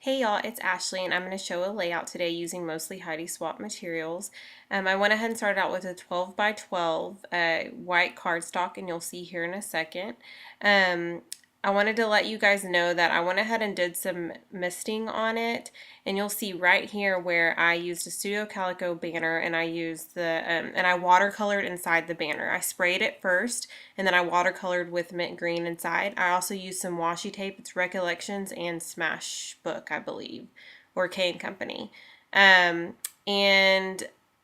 Hey y'all, it's Ashley and I'm going to show a layout today using mostly Heidi Swapp materials. I went ahead and started out with a 12 by 12 white cardstock, and you'll see here in a second. I wanted to let you guys know that I went ahead and did some misting on it, and you'll see right here where I used a Studio Calico banner, and I used and I watercolored inside the banner. I sprayed it first and then I watercolored with mint green inside. I also used some washi tape. It's Recollections and Smash Book, I believe, or K&company. And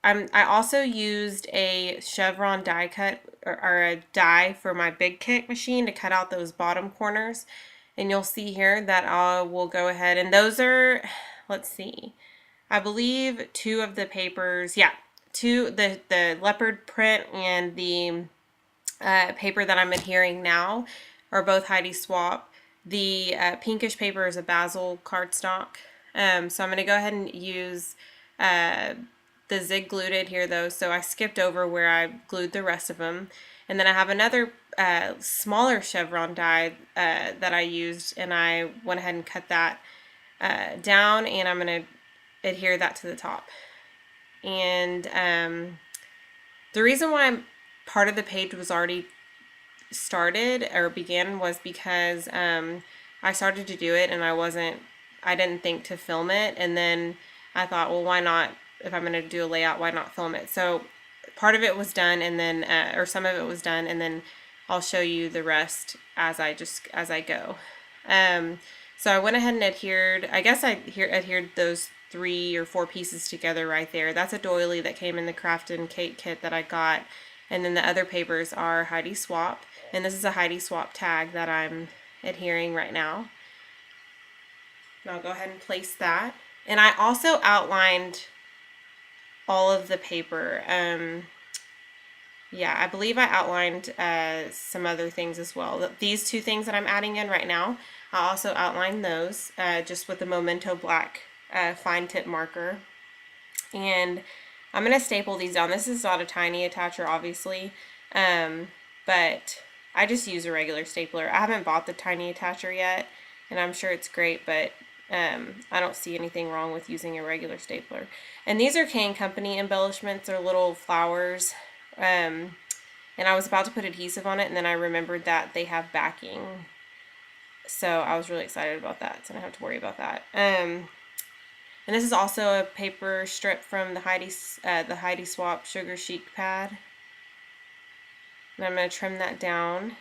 I also used a chevron die cut or a die for my big kick machine to cut out those bottom corners. And you'll see here that I will go ahead, and those are, let's see, I believe two of the papers, yeah, the leopard print and the paper that I'm adhering now are both Heidi Swapp. The pinkish paper is a basil cardstock. So I'm going to go ahead and use the zig glued it here though, so I skipped over where I glued the rest of them. And then I have another smaller chevron die that I used, and I went ahead and cut that down, and I'm going to adhere that to the top. And the reason why part of the page was already started or began was because I started to do it and I didn't think to film it, and then I thought, well, why not, if I'm going to do a layout, why not film it? So part of it was done, and then or some of it was done, and then I'll show you the rest as I go. So I went ahead and adhered, I guess I adhered those 3 or 4 pieces together right there. That's a doily that came in the Craft and Cake kit that I got. And then the other papers are Heidi Swapp. And this is a Heidi Swapp tag that I'm adhering right now. And I'll go ahead and place that. And I also outlined all of the paper. Yeah, I believe I outlined some other things as well. These 2 things that I'm adding in right now, I also outlined those just with the Memento Black fine tip marker. And I'm going to staple these down. This is not a tiny attacher, obviously, but I just use a regular stapler. I haven't bought the tiny attacher yet, and I'm sure it's great, but I don't see anything wrong with using a regular stapler. And these are k&company embellishments. They're little flowers, and I was about to put adhesive on it, and then I remembered that they have backing, so I was really excited about that, so I don't have to worry about that. And this is also a paper strip from the Heidi Swapp Sugar Chic pad. And I'm going to trim that down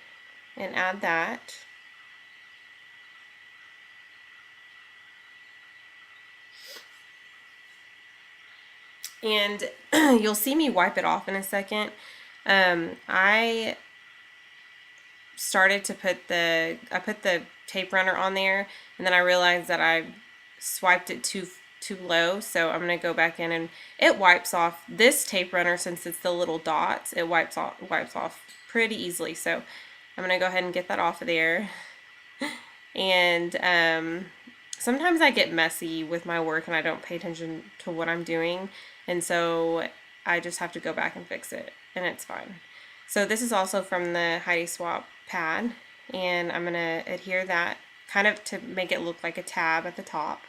and add that. And you'll see me wipe it off in a second. I started to put I put the tape runner on there, and then I realized that I swiped it too low, so I'm going to go back in, and it wipes off this tape runner. Since it's the little dots, it wipes off pretty easily, so I'm going to go ahead and get that off of there. And sometimes I get messy with my work and I don't pay attention to what I'm doing, and so I just have to go back and fix it, and it's fine. So this is also from the Heidi Swapp pad, and I'm going to adhere that kind of to make it look like a tab at the top.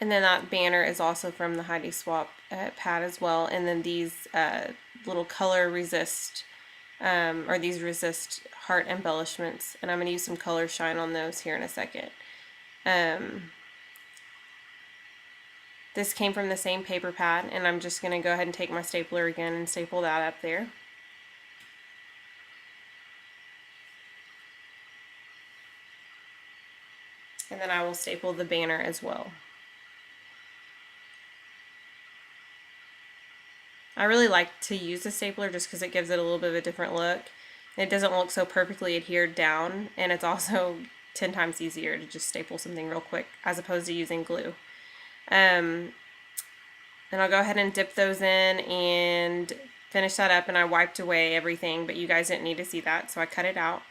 And then that banner is also from the Heidi Swapp pad as well. And then these little color resist, or these resist heart embellishments. And I'm going to use some color shine on those here in a second. This came from the same paper pad, and I'm just going to go ahead and take my stapler again and staple that up there. And then I will staple the banner as well. I really like to use a stapler just because it gives it a little bit of a different look. It doesn't look so perfectly adhered down, and it's also 10 times easier to just staple something real quick as opposed to using glue. And I'll go ahead and dip those in and finish that up, and I wiped away everything, but you guys didn't need to see that, so I cut it out.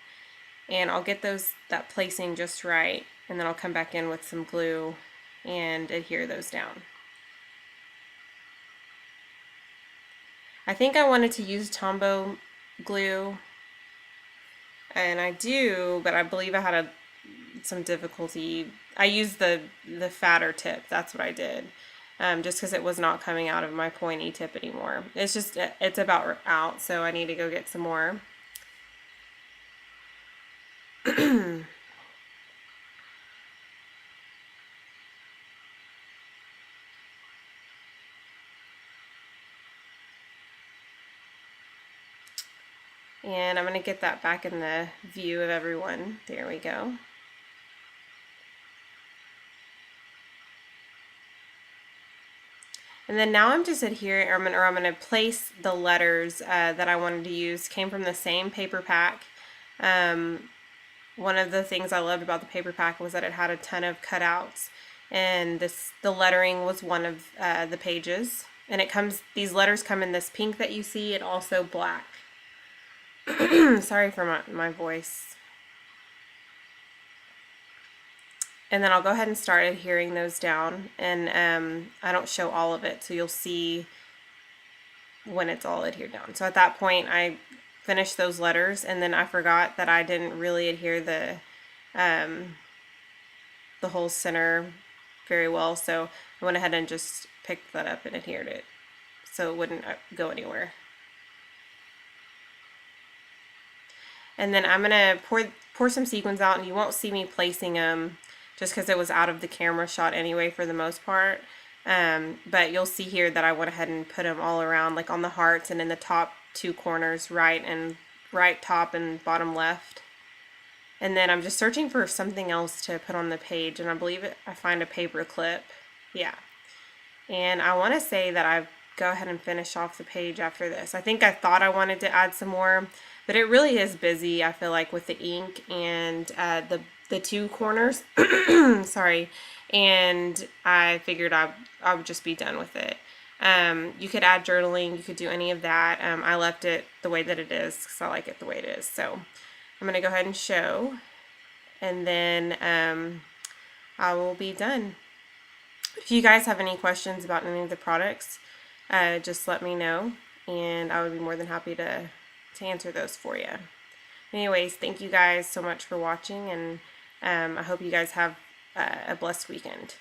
And I'll get that placing just right, and then I'll come back in with some glue and adhere those down. I think I wanted to use Tombow glue, and I do, but I believe I had some difficulty. I used the fatter tip. That's what I did. Just because it was not coming out of my pointy tip anymore. It's about out, so I need to go get some more. And I'm going to get that back in the view of everyone. There we go. And then now I'm just adhering, or I'm going to place the letters that I wanted to use. Came from the same paper pack. One of the things I loved about the paper pack was that it had a ton of cutouts, and the lettering was one of the pages. And these letters come in this pink that you see, and also black. Sorry for my voice. And then I'll go ahead and start adhering those down, and I don't show all of it, so you'll see when it's all adhered down. So at that point I finished those letters, and then I forgot that I didn't really adhere the whole center very well, so I went ahead and just picked that up and adhered it so it wouldn't go anywhere. And then I'm gonna pour some sequins out, and you won't see me placing them just because it was out of the camera shot anyway for the most part. But you'll see here that I went ahead and put them all around, like on the hearts and in the top two corners, right top and bottom left. And then I'm just searching for something else to put on the page, and I believe I find a paper clip. Yeah. And I want to say that I go ahead and finish off the page after this. I think I thought I wanted to add some more, but it really is busy, I feel like, with the ink and the two corners. Sorry. And I figured I would just be done with it. You could add journaling, you could do any of that. I left it the way that it is because I like it the way it is. So I'm going to go ahead and show, and then I will be done. If you guys have any questions about any of the products, just let me know, and I would be more than happy to answer those for you. Anyways, thank you guys so much for watching, and I hope you guys have a blessed weekend.